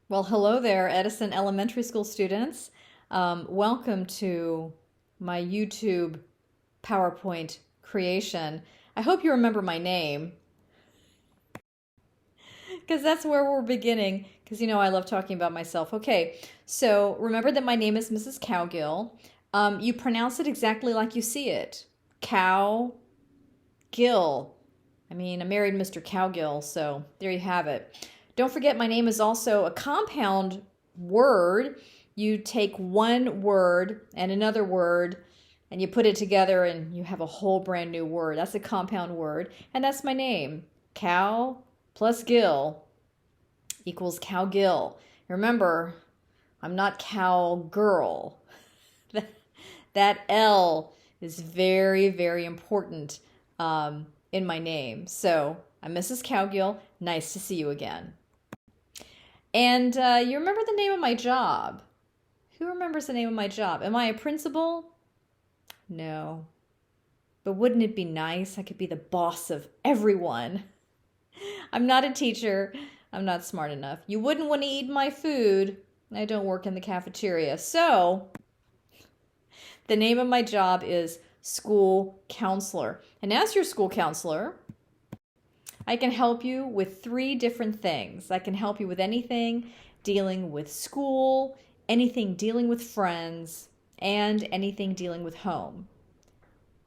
Well, hello there, Edison Elementary School students. Welcome to my YouTube PowerPoint creation. I hope you remember my name because that's where we're beginning. Because I love talking about myself. Okay, so remember that my name is Mrs. Cowgill. You pronounce it exactly like you see it. Cow Gill. I mean, I married Mr. Cowgill, so there you have it. Don't forget, my name is also a compound word. You take one word and another word and you put it together and you have a whole brand new word. That's a compound word, and that's my name. Cow plus gill equals cowgill. Remember, I'm not cowgirl. That L is very, very important in my name. So I'm Mrs. Cowgill. Nice to see you again. And you remember the name of my job? Who remembers the name of my job? Am I a principal? No. But wouldn't it be nice? I could be the boss of everyone. I'm not a teacher. I'm not smart enough. You wouldn't want to eat my food. I don't work in the cafeteria. So the name of my job is school counselor. And as your school counselor, I can help you with three different things. I can help you with anything dealing with school, anything dealing with friends, and anything dealing with home,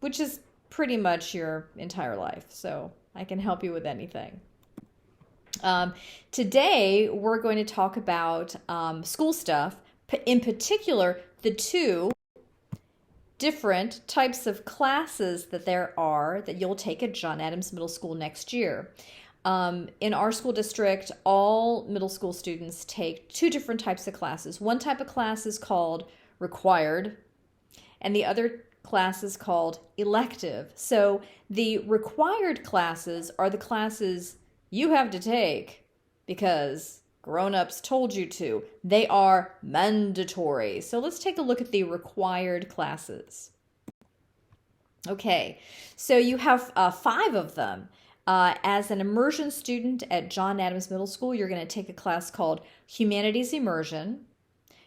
which is pretty much your entire life. So I can help you with anything. Today, we're going to talk about school stuff, in particular, the two different types of classes that there are that you'll take at John Adams Middle School next year. In our school district, all middle school students take two different types of classes. One type of class is called required, and the other class is called elective. So the required classes are the classes you have to take because grown-ups told you to. They are mandatory. So let's take a look at the required classes. Okay, so you have 5 of them. As an immersion student at John Adams Middle School, you're going to take a class called Humanities Immersion.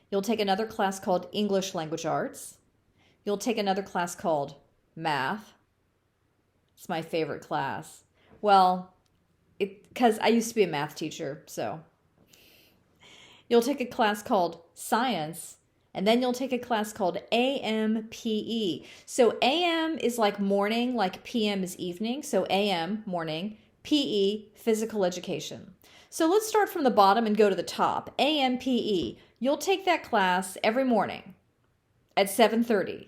You'll take another class called English Language Arts. You'll take another class called Math. It's my favorite class. Well, because I used to be a math teacher, so. You'll take a class called Science, and then you'll take a class called AMPE. So AM is like morning, like PM is evening. So AM, morning, PE, physical education. So let's start from the bottom and go to the top. AMPE. You'll take that class every morning at 7:30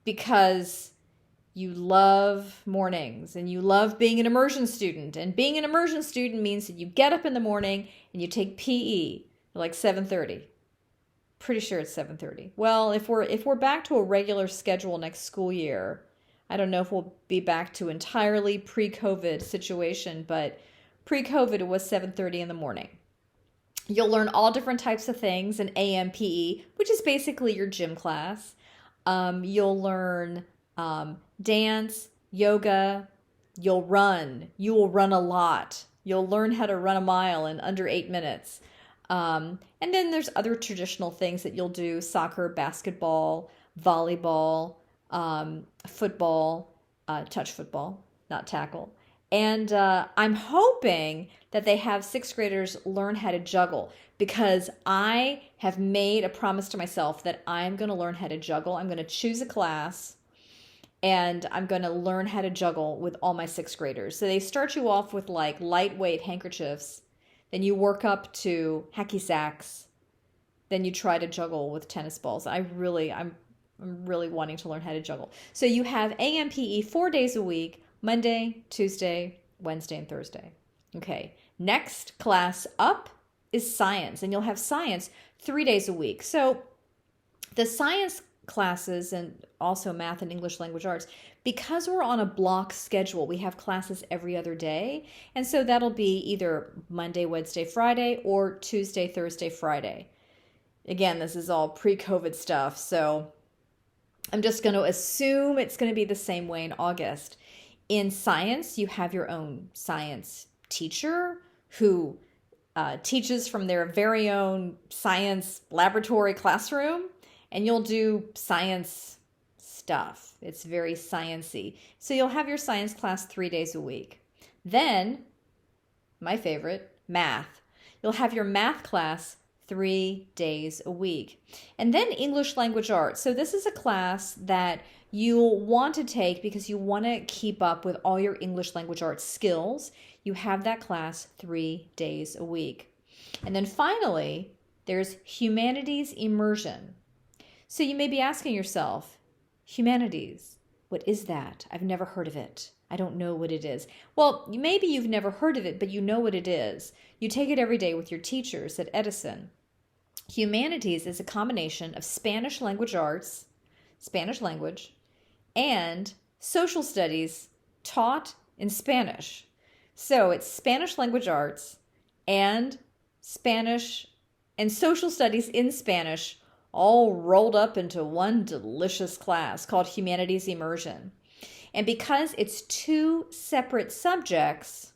because you love mornings and you love being an immersion student. And being an immersion student means that you get up in the morning and you take PE like 7:30. Pretty sure it's 7:30. Well, if we're back to a regular schedule next school year, I don't know if we'll be back to entirely pre-COVID situation, but pre-COVID it was 7:30 in the morning. You'll learn all different types of things in AMPE, which is basically your gym class. You'll learn dance, yoga, you'll run. You will run a lot. You'll learn how to run a mile in under 8 minutes. And then there's other traditional things that you'll do: soccer, basketball, volleyball, football, touch football, not tackle. And I'm hoping that they have 6th graders learn how to juggle because I have made a promise to myself that I'm going to learn how to juggle. I'm going to choose a class and I'm going to learn how to juggle with all my 6th graders. So they start you off with like lightweight handkerchiefs. Then you work up to hacky sacks. Then you try to juggle with tennis balls. I'm really wanting to learn how to juggle. So you have AMPE 4 days a week: Monday, Tuesday, Wednesday, and Thursday. Okay. Next class up is science, and you'll have science 3 days a week. So the science classes, and also math and English language arts, because we're on a block schedule, we have classes every other day. And so that'll be either Monday, Wednesday, Friday, or Tuesday, Thursday, Friday. Again, this is all pre-COVID stuff, so I'm just going to assume it's going to be the same way in August. In science, you have your own science teacher who teaches from their very own science laboratory classroom, and you'll do science stuff. It's very sciencey. So you'll have your science class 3 days a week. Then, my favorite, math. You'll have your math class 3 days a week. And then English language arts. So this is a class that you'll want to take because you want to keep up with all your English language arts skills. You have that class 3 days a week. And then finally, there's humanities immersion. So you may be asking yourself, humanities, what is that? I've never heard of it. I don't know what it is. Well, maybe you've never heard of it, but you know what it is. You take it every day with your teachers at Edison. Humanities is a combination of Spanish language arts, Spanish language, and social studies taught in Spanish. So it's Spanish language arts and Spanish and social studies in Spanish all rolled up into one delicious class called Humanities Immersion. And because it's 2 separate subjects,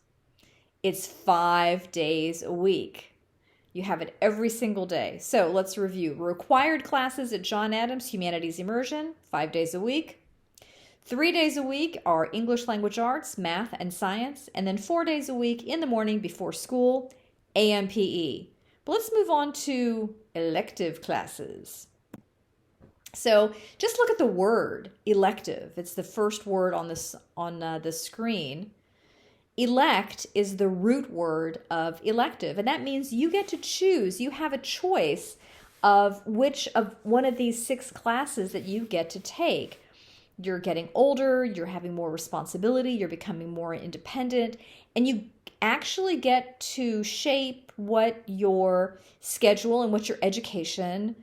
it's 5 days a week. You have it every single day. So let's review. Required classes at John Adams, Humanities Immersion, 5 days a week. 3 days a week are English language arts, math, and science. And then 4 days a week in the morning before school, AMPE. But let's move on to elective classes. So just look at the word elective. It's the first word on the screen. Elect is the root word of elective, and that means you get to choose. You have a choice of which of one of these 6 classes that you get to take. You're getting older, you're having more responsibility, you're becoming more independent, and you actually get to shape what your schedule and what your education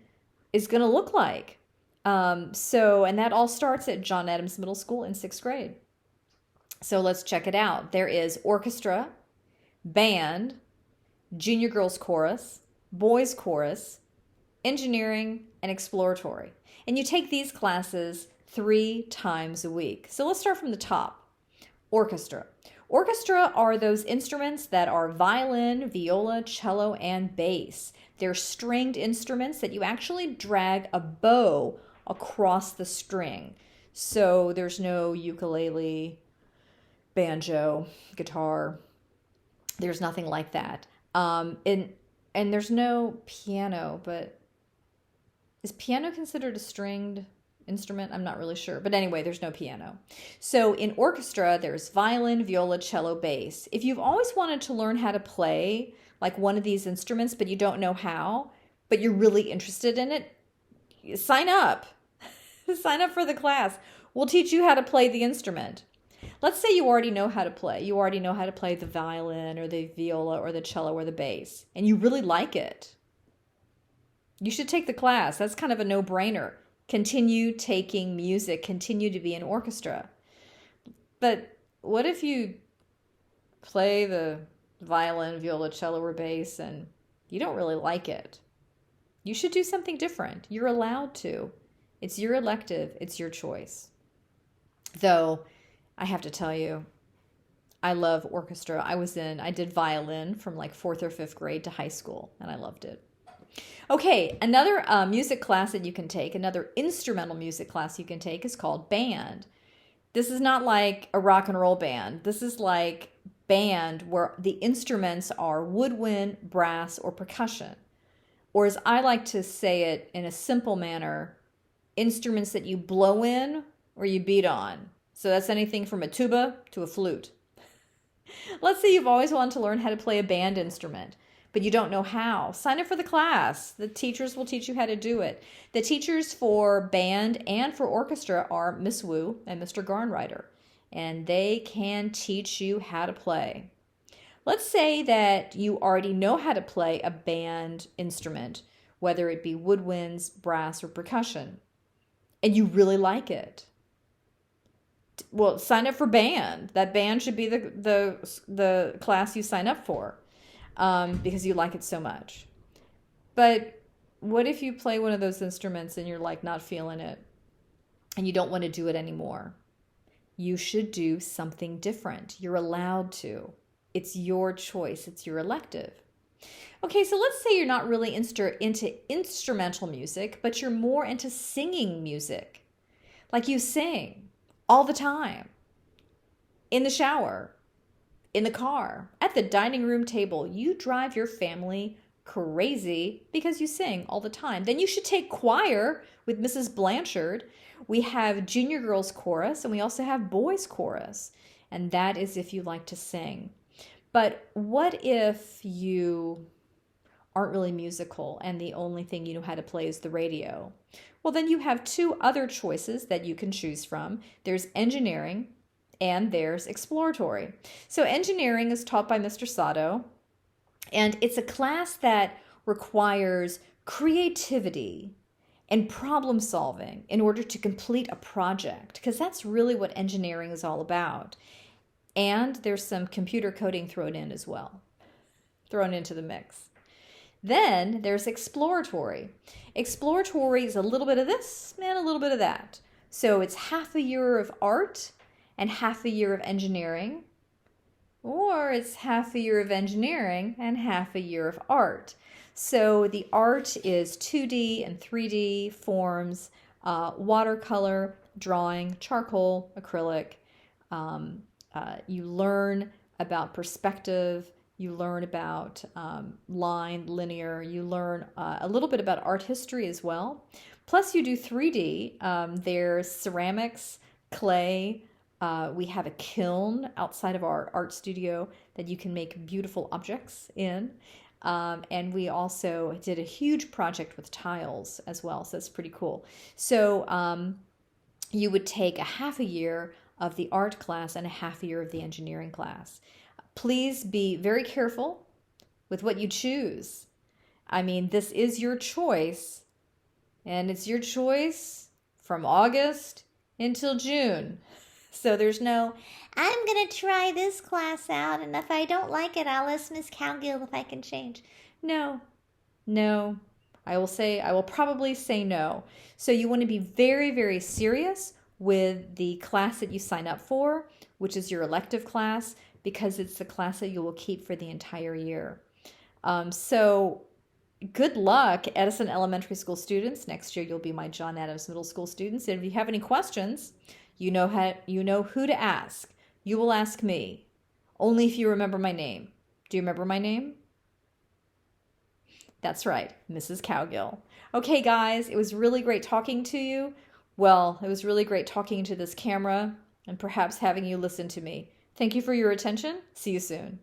is going to look like. And that all starts at John Adams Middle School in 6th grade. So let's check it out. There is orchestra, band, junior girls chorus, boys chorus, engineering, and exploratory. And you take these classes 3 times a week. So let's start from the top. Orchestra. Orchestra are those instruments that are violin, viola, cello, and bass. They're stringed instruments that you actually drag a bow across the string. So there's no ukulele, banjo, guitar. There's nothing like that. And there's no piano, but is piano considered a stringed instrument? I'm not really sure. But anyway, there's no piano. So in orchestra, there's violin, viola, cello, bass. If you've always wanted to learn how to play like one of these instruments, but you don't know how, but you're really interested in it, sign up. Sign up for the class. We'll teach you how to play the instrument. Let's say you already know how to play. You already know how to play the violin or the viola or the cello or the bass, and you really like it. You should take the class. That's kind of a no-brainer. Continue taking music. Continue to be in orchestra. But what if you play the violin, viola, cello, or bass and you don't really like it? You should do something different. You're allowed to. It's your elective. It's your choice. Though, I have to tell you, I love orchestra. I did violin from like 4th or 5th grade to high school, and I loved it. Okay, another music class that you can take, another instrumental music class you can take is called band. This is not like a rock and roll band. This is like band where the instruments are woodwind, brass, or percussion. Or as I like to say it in a simple manner, instruments that you blow in or you beat on. So that's anything from a tuba to a flute. Let's say you've always wanted to learn how to play a band instrument, but you don't know how. Sign up for the class. The teachers will teach you how to do it. The teachers for band and for orchestra are Miss Wu and Mr. Garnreiter, and they can teach you how to play. Let's say that you already know how to play a band instrument, whether it be woodwinds, brass, or percussion, and you really like it. Well, sign up for band. That band should be the class you sign up for because you like it so much. But what if you play one of those instruments and you're like not feeling it and you don't want to do it anymore? You should do something different. You're allowed to. It's your choice. It's your elective. Okay, so let's say you're not really into instrumental music, but you're more into singing music. Like you sing all the time, in the shower, in the car, at the dining room table. You drive your family crazy because you sing all the time. Then you should take choir with Mrs. Blanchard. We have junior girls chorus and we also have boys chorus. And that is if you like to sing. But what if you aren't really musical and the only thing you know how to play is the radio? Well, then you have two other choices that you can choose from. There's engineering and there's exploratory. So engineering is taught by Mr. Sato, and it's a class that requires creativity and problem solving in order to complete a project, because that's really what engineering is all about. And there's some computer coding thrown in as well, thrown into the mix. Then there's exploratory. Exploratory is a little bit of this and a little bit of that. So it's half a year of art and half a year of engineering, or it's half a year of engineering and half a year of art. So the art is 2D and 3D forms, watercolor, drawing, charcoal, acrylic. You learn about perspective, you learn about line, linear, you learn a little bit about art history as well. Plus you do 3D. There's ceramics, clay. We have a kiln outside of our art studio that you can make beautiful objects in. And we also did a huge project with tiles as well, so that's pretty cool. So you would take a half a year of the art class and a half a year of the engineering class. Please be very careful with what you choose. I mean, this is your choice, and it's your choice from August until June. So there's no, I'm going to try this class out, and if I don't like it, I'll ask Miss Cowgill if I can change. No. I will probably say no. So you want to be very, very serious with the class that you sign up for, which is your elective class, because it's the class that you will keep for the entire year. So good luck, Edison Elementary School students. Next year, you'll be my John Adams Middle School students. And if you have any questions, you know who to ask. You will ask me, only if you remember my name. Do you remember my name? That's right, Mrs. Cowgill. Okay, guys, it was really great talking to you. Well, it was really great talking to this camera and perhaps having you listen to me. Thank you for your attention. See you soon.